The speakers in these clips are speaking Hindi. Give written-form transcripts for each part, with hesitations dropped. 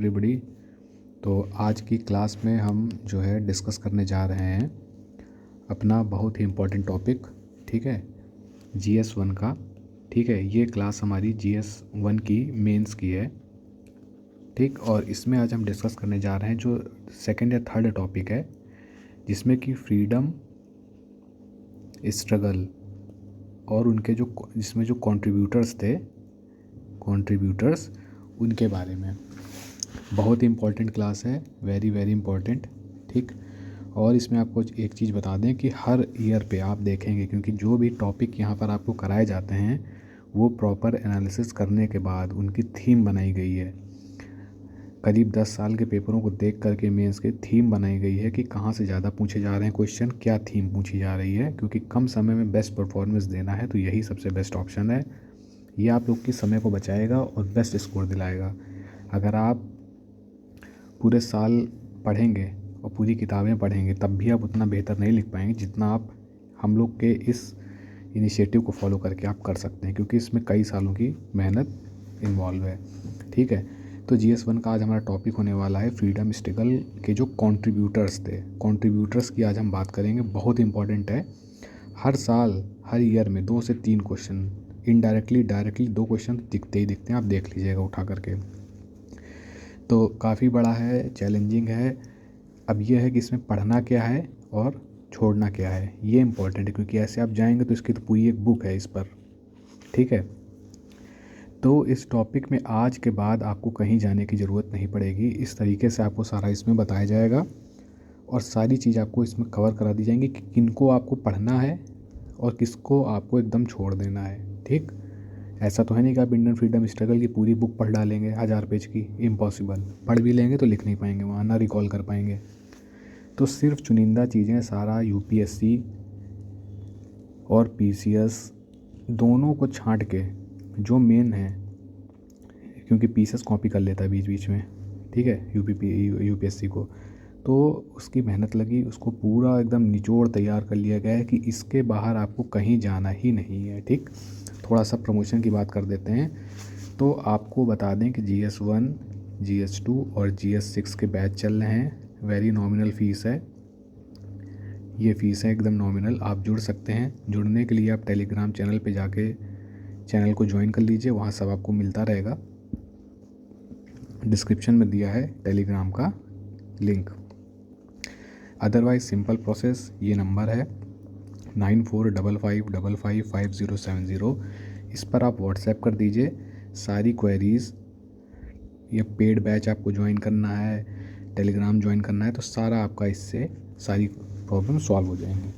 एवरीबॉडी। तो आज की क्लास में हम जो है डिस्कस करने जा रहे हैं अपना बहुत ही इम्पोर्टेंट टॉपिक, ठीक है, GS1 का। ठीक है, ये क्लास हमारी GS1 की मेंस की है, ठीक। और इसमें आज हम डिस्कस करने जा रहे हैं जो सेकंड या थर्ड टॉपिक है, जिसमें कि फ्रीडम स्ट्रगल और उनके जिसमें जो कंट्रीब्यूटर्स उनके बारे में। बहुत ही इम्पोर्टेंट क्लास है, वेरी वेरी इम्पोर्टेंट, ठीक। और इसमें आपको एक चीज़ बता दें कि हर ईयर पे आप देखेंगे, क्योंकि जो भी टॉपिक यहाँ पर आपको कराए जाते हैं वो प्रॉपर एनालिसिस करने के बाद उनकी थीम बनाई गई है। करीब 10 साल के पेपरों को देख करके मेंस की थीम बनाई गई है कि कहाँ से ज़्यादा पूछे जा रहे हैं क्वेश्चन, क्या थीम पूछी जा रही है। क्योंकि कम समय में बेस्ट परफॉर्मेंस देना है तो यही सबसे बेस्ट ऑप्शन है। ये आप लोग की समय को बचाएगा और बेस्ट स्कोर दिलाएगा। अगर आप पूरे साल पढ़ेंगे और पूरी किताबें पढ़ेंगे तब भी आप उतना बेहतर नहीं लिख पाएंगे जितना आप हम लोग के इस इनिशिएटिव को फॉलो करके आप कर सकते हैं, क्योंकि इसमें कई सालों की मेहनत इन्वॉल्व है, ठीक है। तो GS1 का आज हमारा टॉपिक होने वाला है फ्रीडम स्ट्रगल के जो कंट्रीब्यूटर्स थे। कंट्रीब्यूटर्स की आज हम बात करेंगे, बहुत इंपॉर्टेंट है। हर साल हर ईयर में 2 से 3 क्वेश्चन, इनडायरेक्टली डायरेक्टली 2 क्वेश्चन दिखते ही दिखते हैं, आप देख लीजिएगा उठा करके। तो काफ़ी बड़ा है, चैलेंजिंग है। अब ये है कि इसमें पढ़ना क्या है और छोड़ना क्या है, ये इंपॉर्टेंट है, क्योंकि ऐसे आप जाएंगे तो इसकी तो पूरी एक बुक है इस पर, ठीक है। तो इस टॉपिक में आज के बाद आपको कहीं जाने की ज़रूरत नहीं पड़ेगी। इस तरीके से आपको सारा इसमें बताया जाएगा और सारी चीज़ आपको इसमें कवर करा दी जाएंगी कि किनको आपको पढ़ना है और किसको आपको एकदम छोड़ देना है, ठीक। ऐसा तो है नहीं कि आप इंडियन फ्रीडम स्ट्रगल की पूरी बुक पढ़ डालेंगे 1000 पेज की, इम्पॉसिबल। पढ़ भी लेंगे तो लिख नहीं पाएंगे वहाँ, ना रिकॉल कर पाएंगे। तो सिर्फ चुनिंदा चीज़ें, सारा UPSC और PCS दोनों को छांट के जो मेन है, क्योंकि PCS कॉपी कर लेता है बीच बीच में, ठीक है, UPSC को, तो उसकी मेहनत लगी, उसको पूरा एकदम निचोड़ तैयार कर लिया गया है कि इसके बाहर आपको कहीं जाना ही नहीं है, ठीक। थोड़ा सा प्रमोशन की बात कर देते हैं। तो आपको बता दें कि GS1, GS2 और GS6 के बैच चल रहे हैं। वेरी नॉमिनल फ़ीस है, ये फ़ीस है एकदम नॉमिनल। आप जुड़ सकते हैं। जुड़ने के लिए आप टेलीग्राम चैनल पे जाके चैनल को ज्वाइन कर लीजिए, वहाँ सब आपको मिलता रहेगा। डिस्क्रिप्शन में दिया है टेलीग्राम का लिंक। अदरवाइज सिंपल प्रोसेस, ये नंबर है 9455555070। इस पर आप व्हाट्सएप कर दीजिए सारी क्वेरीज़। ये पेड बैच आपको ज्वाइन करना है, टेलीग्राम ज्वाइन करना है, तो सारा आपका इससे सारी प्रॉब्लम सॉल्व हो जाएंगी।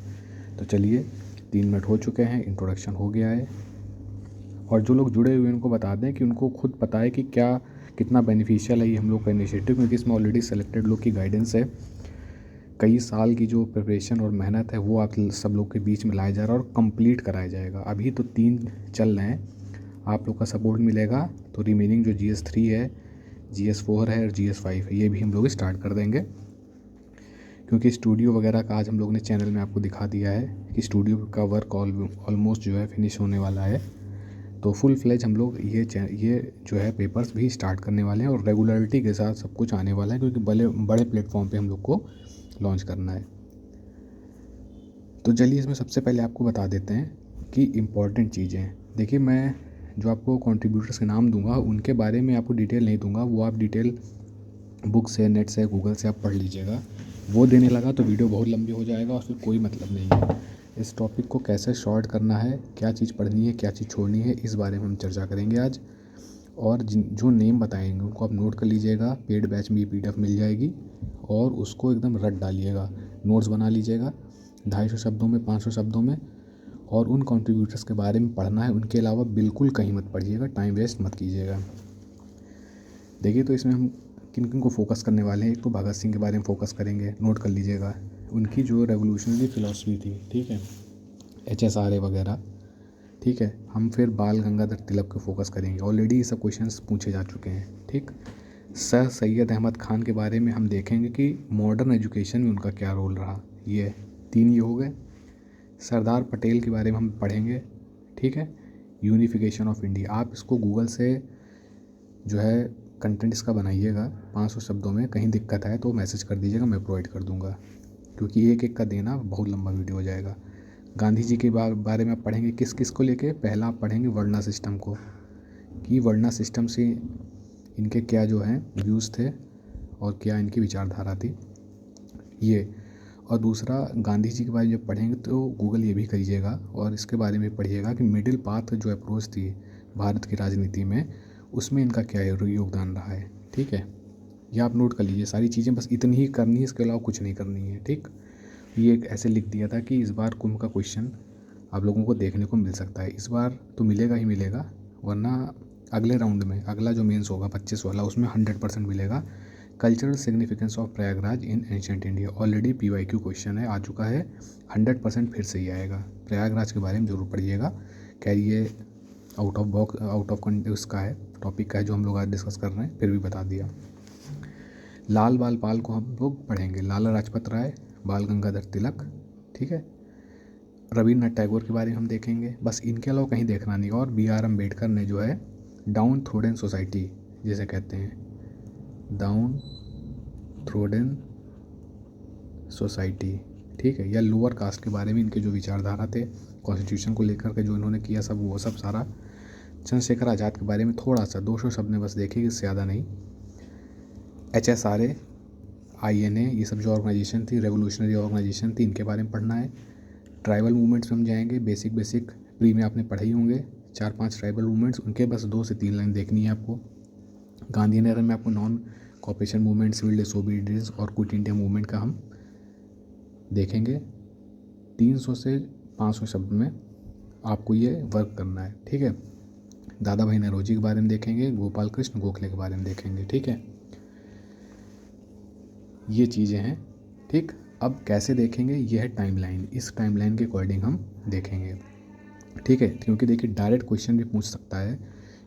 तो चलिए, 3 मिनट हो चुके हैं, इंट्रोडक्शन हो गया है। और जो लोग जुड़े हुए हैं उनको बता दें कि उनको खुद पता है कि क्या कितना बेनिफिशियल है ये हम लोग का इनिशिएटिव, क्योंकि इसमें ऑलरेडी सेलेक्टेड लोग की गाइडेंस है। कई साल की जो प्रिपरेशन और मेहनत है वो आप सब लोग के बीच में लाया जा रहा है और कंप्लीट कराया जाएगा। अभी तो 3 चल रहे हैं, आप लोग का सपोर्ट मिलेगा तो रिमेनिंग जो GS3 है, GS4 है और GS5 है, ये भी हम लोग स्टार्ट कर देंगे। क्योंकि स्टूडियो वगैरह का आज हम लोग ने चैनल में आपको दिखा दिया है कि स्टूडियो का वर्क ऑलमोस्ट जो है फिनिश होने वाला है। तो फुल फ्लेज हम लोग ये जो है पेपर्स भी स्टार्ट करने वाले हैं और रेगुलरिटी के साथ सब कुछ आने वाला है, क्योंकि बड़े प्लेटफॉर्म पे हम लोग को लॉन्च करना है। तो चलिए, इसमें सबसे पहले आपको बता देते हैं कि इम्पॉर्टेंट चीज़ें। देखिए, मैं जो आपको कंट्रीब्यूटर्स के नाम दूंगा उनके बारे में आपको डिटेल नहीं दूंगा, वो आप डिटेल बुक से, नेट से, गूगल से आप पढ़ लीजिएगा। वो देने लगा तो वीडियो बहुत लंबी हो जाएगा और फिर कोई मतलब नहीं है। इस टॉपिक को कैसे शॉर्ट करना है, क्या चीज़ पढ़नी है, क्या चीज़ छोड़नी है, इस बारे में हम चर्चा करेंगे आज। और जो नेम बताएंगे उनको आप नोट कर लीजिएगा। पेड बैच में PDF मिल जाएगी और उसको एकदम रट डालिएगा, नोट्स बना लीजिएगा 250 शब्दों में, 500 शब्दों में। और उन कंट्रीब्यूटर्स के बारे में पढ़ना है, उनके अलावा बिल्कुल कहीं मत पढ़िएगा, टाइम वेस्ट मत कीजिएगा। देखिए, तो इसमें हम किन किन को फोकस करने वाले हैं। एक तो भगत सिंह के बारे में फोकस करेंगे, नोट कर लीजिएगा। उनकी जो रेवोल्यूशनरी फिलॉसफी थी, ठीक है, HSRA वगैरह, ठीक है। हम फिर बाल गंगाधर तिलक को फोकस करेंगे, ऑलरेडी ये सब क्वेश्चंस पूछे जा चुके हैं, ठीक। सर सैयद अहमद खान के बारे में हम देखेंगे कि मॉडर्न एजुकेशन में उनका क्या रोल रहा। ये 3 ये हो गए। सरदार पटेल के बारे में हम पढ़ेंगे, ठीक है, यूनिफिकेशन ऑफ इंडिया। आप इसको गूगल से जो है कंटेंट इसका बनाइएगा 500 शब्दों में, कहीं दिक्कत आए तो मैसेज कर दीजिएगा, मैं प्रोवाइड कर दूंगा, क्योंकि एक एक का देना बहुत लंबा वीडियो हो जाएगा। गांधी जी के बारे में आप पढ़ेंगे, किस किस को लेके, पहला आप पढ़ेंगे वर्णा सिस्टम को, कि वर्णा सिस्टम से इनके क्या जो हैं व्यूज़ थे और क्या इनकी विचारधारा थी ये। और दूसरा, गांधी जी के बारे में जब पढ़ेंगे तो गूगल ये भी करिएगा और इसके बारे में पढ़िएगा कि मिडिल पाथ जो अप्रोच थी भारत की राजनीति में, उसमें इनका क्या योगदान रहा है। ठीक है, ये आप नोट कर लीजिए सारी चीज़ें, बस इतनी ही करनी है, इसके अलावा कुछ नहीं करनी है। ठीक, ये एक ऐसे लिख दिया था कि इस बार कुंभ का क्वेश्चन आप लोगों को देखने को मिल सकता है। इस बार तो मिलेगा ही मिलेगा, वरना अगले राउंड में, अगला जो मेंस होगा 25 वाला, उसमें 100% मिलेगा। Cultural significance of Prayagraj in ancient India, already PYQ question है, आ चुका है, 100% फिर से ही आएगा। प्रयागराज के बारे में जरूर पढ़िएगा, खैर ये आउट ऑफ उसका है, टॉपिक का है जो हम लोग आज डिस्कस कर रहे हैं, फिर भी बता दिया। लाल बाल पाल को हम लोग पढ़ेंगे, लाला लाजपत राय, बाल गंगाधर तिलक, ठीक है। रविन्द्रनाथ टैगोर के बारे में हम देखेंगे, बस इनके अलावा कहीं देखना नहीं। और BR अम्बेडकर ने जो है डाउन थ्रोडन सोसाइटी जिसे कहते हैं, डाउन थ्रोडन सोसाइटी, ठीक है, या लोअर कास्ट के बारे में इनके जो विचारधारा थे कॉन्स्टिट्यूशन को लेकर के जो इन्होंने किया सब, वो सब सारा। चंद्रशेखर आज़ाद के बारे में थोड़ा सा 200 शब्द में बस देखेंगे, इससे ज़्यादा नहीं। HSRA, INA, ये सब जो ऑर्गेनाइजेशन थी, रेवोल्यूशनरी ऑर्गेनाइजेशन थी, इनके बारे में पढ़ना है। ट्राइबल मूवमेंट्स में हम जाएंगे, बेसिक प्री में आपने पढ़े ही होंगे 4-5 ट्राइबल मूवमेंट्स, उनके बस 2 से 3 लाइन देखनी है आपको। गांधी नगर में आपको non cooperation movement, civil disobedience और क्विट इंडिया मूवमेंट का हम देखेंगे। 300 से 500 शब्द में आपको ये वर्क करना है, ठीक है। दादा भाई नौरोजी के बारे में देखेंगे, गोपाल कृष्ण गोखले के बारे में देखेंगे, ठीक है। ये चीज़ें हैं, ठीक। अब कैसे देखेंगे, ये है टाइमलाइन, इस टाइमलाइन के अकॉर्डिंग हम देखेंगे, ठीक है। क्योंकि देखिए डायरेक्ट क्वेश्चन भी पूछ सकता है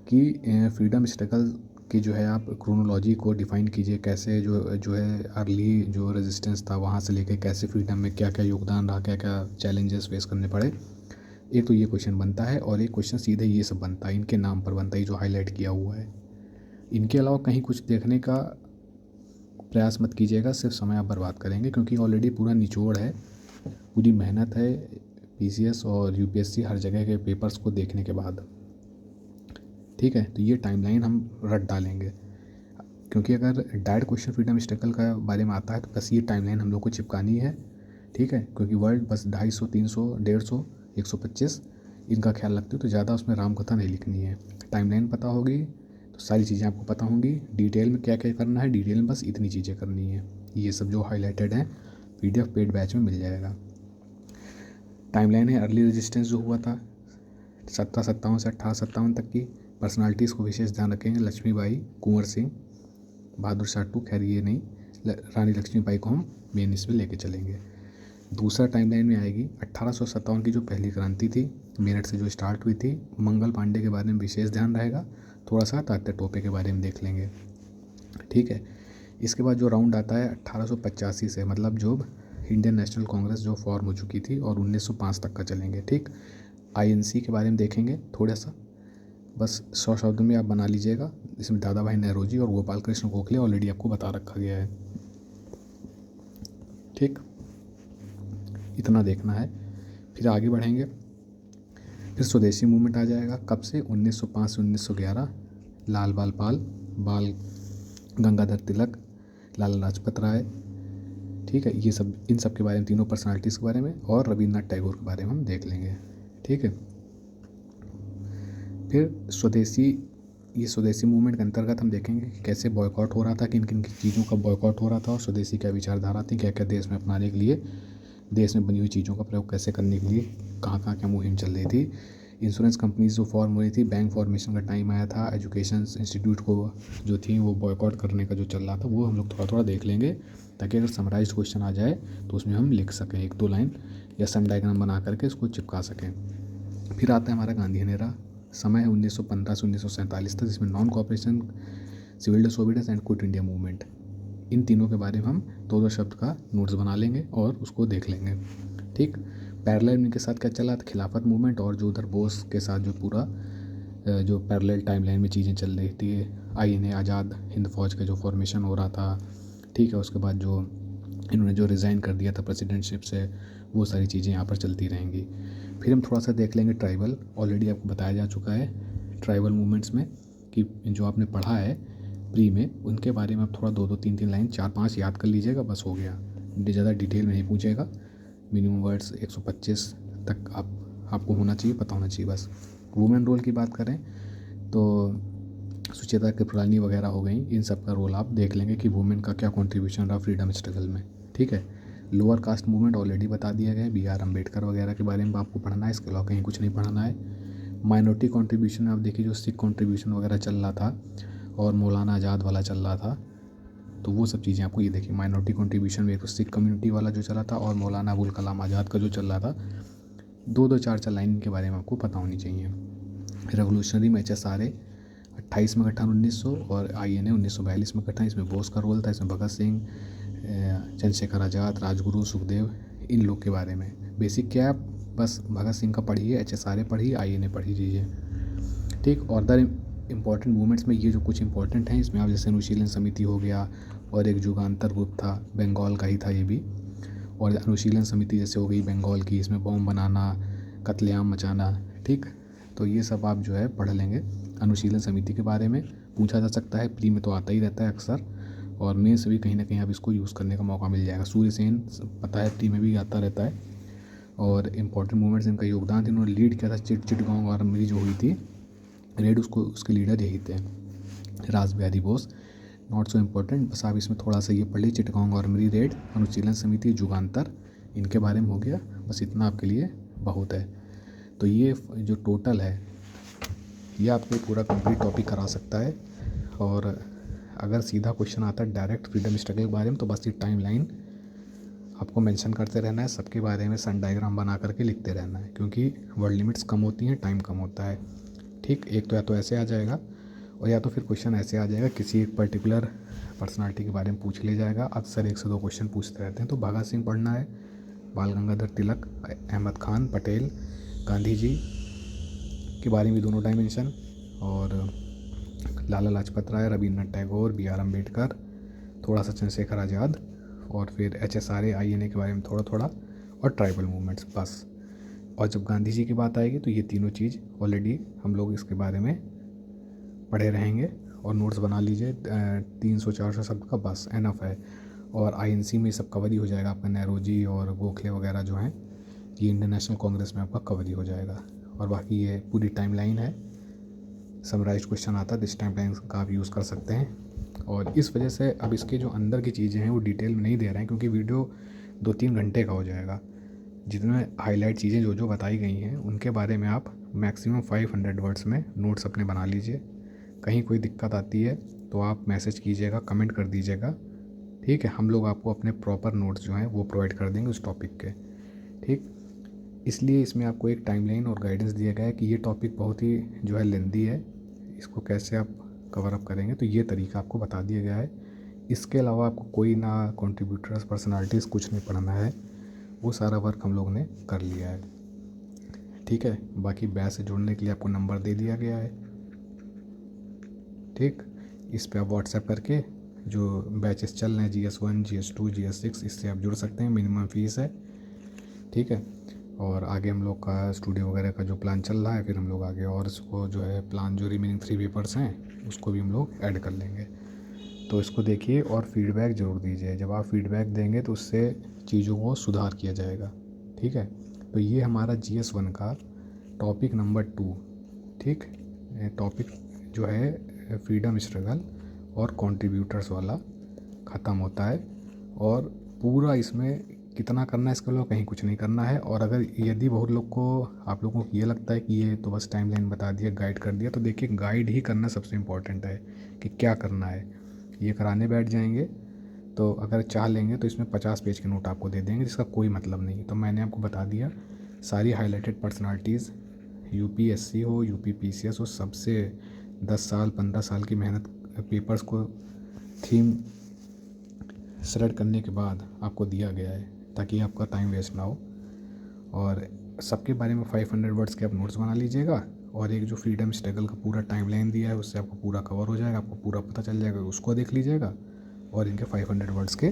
कि फ्रीडम स्ट्रगल की जो है आप क्रोनोलॉजी को डिफाइन कीजिए, कैसे जो है अर्ली जो रेजिस्टेंस था वहाँ से लेके कैसे फ्रीडम में क्या क्या योगदान रहा, क्या क्या चैलेंजेस फेस करने पड़े। एक तो ये क्वेश्चन बनता है, और एक क्वेश्चन सीधे ये सब बनता है, इनके नाम पर बनता है जो हाईलाइट किया हुआ है। इनके अलावा कहीं कुछ देखने का प्रयास मत कीजिएगा, सिर्फ समय आप बर्बाद करेंगे, क्योंकि ऑलरेडी पूरा निचोड़ है, पूरी मेहनत है PCS और UPSC हर जगह के पेपर्स को देखने के बाद, ठीक है। तो ये टाइमलाइन हम रट डालेंगे, क्योंकि अगर डायरेक्ट क्वेश्चन फ्रीडम स्ट्रगल का बारे में आता है तो बस ये टाइमलाइन हम लोग को चिपकानी है, ठीक है। क्योंकि वर्ल्ड बस 250, 300, 150, 125 इनका ख्याल रखते हो, तो ज़्यादा उसमें राम कथा नहीं लिखनी है। टाइमलाइन पता होगी तो सारी चीज़ें आपको पता होंगी, डिटेल में क्या क्या करना है, डिटेल में बस इतनी चीज़ें करनी है। ये सब जो हाईलाइटेड हैं PDF पेड बैच में मिल जाएगा। टाइमलाइन है अर्ली रेजिस्टेंस जो हुआ था 1757 से 1857 तक की। पर्सनालिटीज़ को विशेष ध्यान रखेंगे, लक्ष्मीबाई, कुंवर सिंह, बहादुर शाह टू, खैर ये नहीं, रानी लक्ष्मीबाई को हम मेन इसमें लेके चलेंगे। दूसरा टाइमलाइन में आएगी 1857 की जो पहली क्रांति थी, मेरठ से जो स्टार्ट हुई थी, मंगल पांडे के बारे में विशेष ध्यान रहेगा, थोड़ा सा तात्या टोपे के बारे में देख लेंगे, ठीक है। इसके बाद जो राउंड आता है 1885 से, मतलब जो इंडियन नेशनल कांग्रेस जो फॉर्म हो चुकी थी, और 1905 तक का चलेंगे, ठीक। INC के बारे में देखेंगे थोड़ा सा, बस 100 शब्द में आप बना लीजिएगा। इसमें दादा भाई नौरोजी और गोपाल कृष्ण गोखले ऑलरेडी आपको बता रखा गया है, ठीक। इतना देखना है, फिर आगे बढ़ेंगे। फिर स्वदेशी मूवमेंट आ जाएगा, कब से, 1905 से 1911, लाल बाल पाल, बाल गंगाधर तिलक, लाला लाजपत राय, ठीक है। ये सब, इन सब के बारे में, तीनों पर्सनालिटीज़ के बारे में, और रविन्द्रनाथ टैगोर के बारे में हम देख लेंगे, ठीक है। फिर स्वदेशी, ये स्वदेशी मूवमेंट के अंतर्गत हम देखेंगे कि कैसे बॉयकॉट हो रहा था, किन किन चीज़ों का बॉयकॉट हो रहा था, और स्वदेशी क्या विचारधारा थी, क्या क्या देश में अपनाने के लिए, देश में बनी हुई चीज़ों का प्रयोग कैसे करने के लिए कहाँ कहाँ क्या मुहिम चल रही थी। इंश्योरेंस कंपनीज जो फॉर्म हो रही थी, बैंक फॉर्मेशन का टाइम आया था, एजुकेशन इंस्टीट्यूट को जो थी वो बॉयकॉट करने का जो चल रहा था, वो हम लोग थोड़ा थोड़ा देख लेंगे, ताकि अगर समराइज्ड क्वेश्चन आ जाए तो उसमें हम लिख सकें 1-2 लाइन, या सन डायग्राम बना करके इसको चिपका सकें। फिर आता है हमारा गांधी अंधेरा, समय है 1915 से 1947 तक, जिसमें non cooperation, civil disobedience and quit India movement, इन तीनों के बारे में हम 2-2 शब्द का नोट्स बना लेंगे और उसको देख लेंगे, ठीक। पैरेलल इनके साथ क्या चला था, खिलाफत मूवमेंट, और जो उधर बोस के साथ जो पूरा जो पैरेलल टाइमलाइन में चीज़ें चल रही थी, INA आज़ाद हिंद फौज का जो फॉर्मेशन हो रहा था, ठीक है, उसके बाद जो इन्होंने जो रिज़ाइन कर दिया था प्रेसिडेंटशिप से, वो सारी चीज़ें यहाँ पर चलती रहेंगी। फिर हम थोड़ा सा देख लेंगे ट्राइबल, ऑलरेडी आपको बताया जा चुका है ट्राइबल मूवमेंट्स में कि जो आपने पढ़ा है प्री में, उनके बारे में आप थोड़ा 2-2 3-3 लाइन 4-5 याद कर लीजिएगा, बस हो गया। ज़्यादा डिटेल में नहीं पूछेगा, मिनिमम वर्ड्स 125 तक आपको होना चाहिए, पता होना चाहिए बस। वुमेन रोल की बात करें तो सुचेता कृपलानी वगैरह हो गई, इन सब का रोल आप देख लेंगे कि वुमेन का क्या कंट्रीब्यूशन रहा फ्रीडम स्ट्रगल में, ठीक है। लोअर कास्ट मूवमेंट ऑलरेडी बता दिया गया है, BR अम्बेडकर वगैरह के बारे में आपको पढ़ना है, इसके अलावा कहीं कुछ नहीं पढ़ना है। माइनॉरिटी कंट्रीब्यूशन आप देखिए, जो सिख कंट्रीब्यूशन वगैरह चल रहा था और मौलाना आज़ाद वाला चल रहा था, तो वो सब चीज़ें आपको ये देखिए, माइनॉरिटी कंट्रीब्यूशन में एक तो सिख कम्युनिटी वाला जो चला था और मौलाना अबुल कलाम आज़ाद का जो चल रहा था, 2-2 4-4 लाइन के बारे में आपको पता होनी चाहिए। रेवोल्यूशनरी में HSRA 28 में गठन 1900 और INA 1942 में गठन, इसमें बोस का रोल था, इसमें भगत सिंह, चंद्रशेखर आज़ाद, राजगुरु, सुखदेव, इन लोग के बारे में बेसिक क्या है, बस भगत सिंह का पढ़िए, HSRA पढ़िए, INA पढ़ी लीजिए, ठीक। और अदर इम्पॉर्टेंट मूवमेंट्स में ये जो कुछ इंपॉर्टेंट हैं, इसमें आप जैसे अनुशीलन समिति हो गया, और एक युगांतर ग्रुप था, बंगाल का ही था ये भी, और अनुशीलन समिति जैसे हो गई बंगाल की, इसमें बम बनाना, कत्लेआम मचाना, ठीक। तो ये सब आप जो है पढ़ लेंगे। अनुशीलन समिति के बारे में पूछा जा सकता है, प्री में तो आता ही रहता है अक्सर, और मेंस भी कहीं ना कहीं आप इसको यूज़ करने का मौका मिल जाएगा। सूर्य सेन पता है, प्री में भी आता रहता है। और इम्पोर्टेंट मूवमेंट्स इनका योगदान था, इन्होंने लीड किया था चिटगांव आर्मी जो हुई थी रेड, उसको उसके लीडर यही थे, रास Bihari Bose. Not so important, बस आप इसमें थोड़ा सा ये पढ़ लीजिए, चिटगांव आर्मी रेड, अनुशीलन समिति, युगांतर, इनके बारे में हो गया, बस इतना आपके लिए बहुत है। तो ये जो टोटल है ये आपको पूरा कंप्लीट टॉपिक करा सकता है। और अगर सीधा क्वेश्चन आता है डायरेक्ट फ्रीडम स्ट्रगल के बारे में, तो बस ये टाइम लाइन आपको मेंशन करते रहना है, सबके बारे में सन डायग्राम बना करके लिखते रहना है, क्योंकि वर्ड लिमिट्स कम होती हैं, टाइम कम होता है, ठीक। एक तो या तो ऐसे आ जाएगा, और या तो फिर क्वेश्चन ऐसे आ जाएगा, किसी एक पर्टिकुलर पर्सनालिटी के बारे में पूछ लिया जाएगा। अक्सर 1 से 2 क्वेश्चन पूछते रहते हैं, तो भगत सिंह पढ़ना है, बाल गंगाधर तिलक, अहमद खान, पटेल, गांधी जी के बारे में दोनों डायमेंशन, और लाला लाजपत राय, रविन्द्रनाथ टैगोर, BR अम्बेडकर, थोड़ा सा चंद्रशेखर आज़ाद, और फिर HSRA INA के बारे में थोड़ा थोड़ा, और ट्राइबल मूवमेंट्स, बस। और जब गांधी जी की बात आएगी तो ये तीनों चीज़ ऑलरेडी हम लोग इसके बारे में पढ़े रहेंगे, और नोट्स बना लीजिए 300-400 शब्द का, बस एनफ है। और INC में सब कवर ही हो जाएगा आपका, नेहरूजी और गोखले वगैरह जो हैं, ये इंटरनेशनल कांग्रेस में आपका कवर ही हो जाएगा। और बाकी ये पूरी टाइमलाइन है, समराइज्ड क्वेश्चन आता है, इस टाइमलाइन का आप यूज़ कर सकते हैं। और इस वजह से अब इसके जो अंदर की चीज़ें हैं वो डिटेल में नहीं दे रहे हैं, क्योंकि वीडियो 2-3 घंटे का हो जाएगा। जितने हाईलाइट चीज़ें जो जो बताई गई हैं उनके बारे में आप मैक्सिमम 500 वर्ड्स में नोट्स अपने बना लीजिए। कहीं कोई दिक्कत आती है तो आप मैसेज कीजिएगा, कमेंट कर दीजिएगा, ठीक है। हम लोग आपको अपने प्रॉपर नोट्स जो हैं वो प्रोवाइड कर देंगे उस टॉपिक के, ठीक। इसलिए इसमें आपको एक टाइमलाइन और गाइडेंस दिया गया है कि ये टॉपिक बहुत ही जो है लेंदी है, इसको कैसे आप कवर अप करेंगे, तो ये तरीका आपको बता दिया गया है। इसके अलावा आपको कोई ना कंट्रीब्यूटर्स, पर्सनालिटीज़ कुछ नहीं पढ़ना है, वो सारा वर्क हम लोग ने कर लिया है, ठीक है। बाकी बैच से जुड़ने के लिए आपको नंबर दे दिया गया है, ठीक। इस पे आप व्हाट्सएप करके जो बैचेस चल रहे हैं GS1, GS2, GS6, इससे आप जुड़ सकते हैं, मिनिमम फीस है, ठीक है। और आगे हम लोग का स्टूडियो वगैरह का जो प्लान चल रहा है, फिर हम लोग आगे और इसको जो है प्लान, जो रिमेनिंग 3 पेपर्स हैं उसको भी हम लोग ऐड कर लेंगे। तो इसको देखिए और फीडबैक ज़रूर दीजिए, जब आप फीडबैक देंगे तो उससे चीज़ों को सुधार किया जाएगा, ठीक है। तो ये हमारा GS1 का टॉपिक नंबर 2, ठीक। टॉपिक जो है फ्रीडम स्ट्रगल और कंट्रीब्यूटर्स वाला ख़त्म होता है। और पूरा इसमें कितना करना है इसके अलावा कहीं कुछ नहीं करना है। और अगर यदि बहुत लोग को, आप लोगों को ये लगता है कि ये तो बस टाइमलाइन बता दिया, गाइड कर दिया, तो देखिए गाइड ही करना सबसे इम्पोर्टेंट है कि क्या करना है। ये कराने बैठ जाएंगे तो अगर चाह लेंगे तो इसमें 50 पेज के नोट आपको दे देंगे, जिसका कोई मतलब नहीं। तो मैंने आपको बता दिया, सारी हाईलाइटेड पर्सनालिटीज़, UPSC हो, UPPCS हो, सबसे 10 साल 15 साल की मेहनत, पेपर्स को थीम सेलेक्ट करने के बाद आपको दिया गया है, ताकि आपका टाइम वेस्ट ना हो। और सबके बारे में 500 वर्ड्स के आप नोट्स बना लीजिएगा, और एक जो फ्रीडम स्ट्रगल का पूरा टाइमलाइन दिया है उससे आपको पूरा कवर हो जाएगा, आपको पूरा पता चल जाएगा, उसको देख लीजिएगा और इनके 500 वर्ड्स के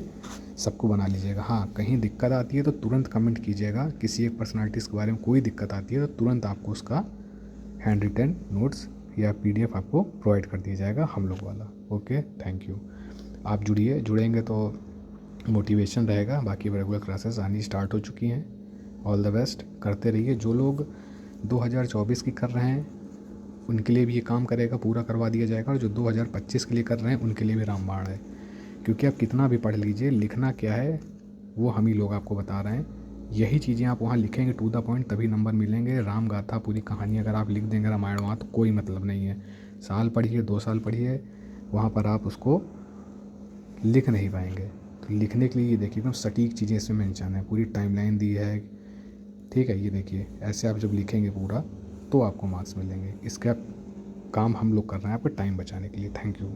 सबको बना लीजिएगा। हाँ, कहीं दिक्कत आती है तो तुरंत कमेंट कीजिएगा, किसी एक पर्सनालिटीज़ के बारे में कोई दिक्कत आती है तो तुरंत आपको उसका हैंड रिटन नोट्स या PDF आपको प्रोवाइड कर दिया जाएगा हम लोग वाला। Okay, thank you. आप जुड़ेंगे तो मोटिवेशन रहेगा। बाकी रेगुलर क्लासेस आनी स्टार्ट हो चुकी हैं। ऑल द बेस्ट, करते रहिए। जो लोग 2024 की कर रहे हैं उनके लिए भी ये काम करेगा, पूरा करवा दिया जाएगा, और जो 2025 के लिए कर रहे हैं उनके लिए भी रामबाण है। क्योंकि आप कितना भी पढ़ लीजिए, लिखना क्या है वो हम ही लोग आपको बता रहे हैं। यही चीज़ें आप वहाँ लिखेंगे टू द पॉइंट, तभी नंबर मिलेंगे। राम गाथा पूरी कहानी अगर आप लिख देंगे रामायण वहाँ, तो कोई मतलब नहीं है। साल पढ़िए, 2 साल पढ़िए, वहाँ पर आप उसको लिख नहीं पाएंगे। तो लिखने के लिए ये देखिए एकदम सटीक चीज़ें इसमें मेंशन है, पूरी टाइमलाइन दी है। ठीक है, ये देखिए ऐसे आप जब लिखेंगे पूरा तो आपको मार्क्स मिलेंगे। इसका काम हम लोग कर रहे हैं आपका टाइम बचाने के लिए। Thank you.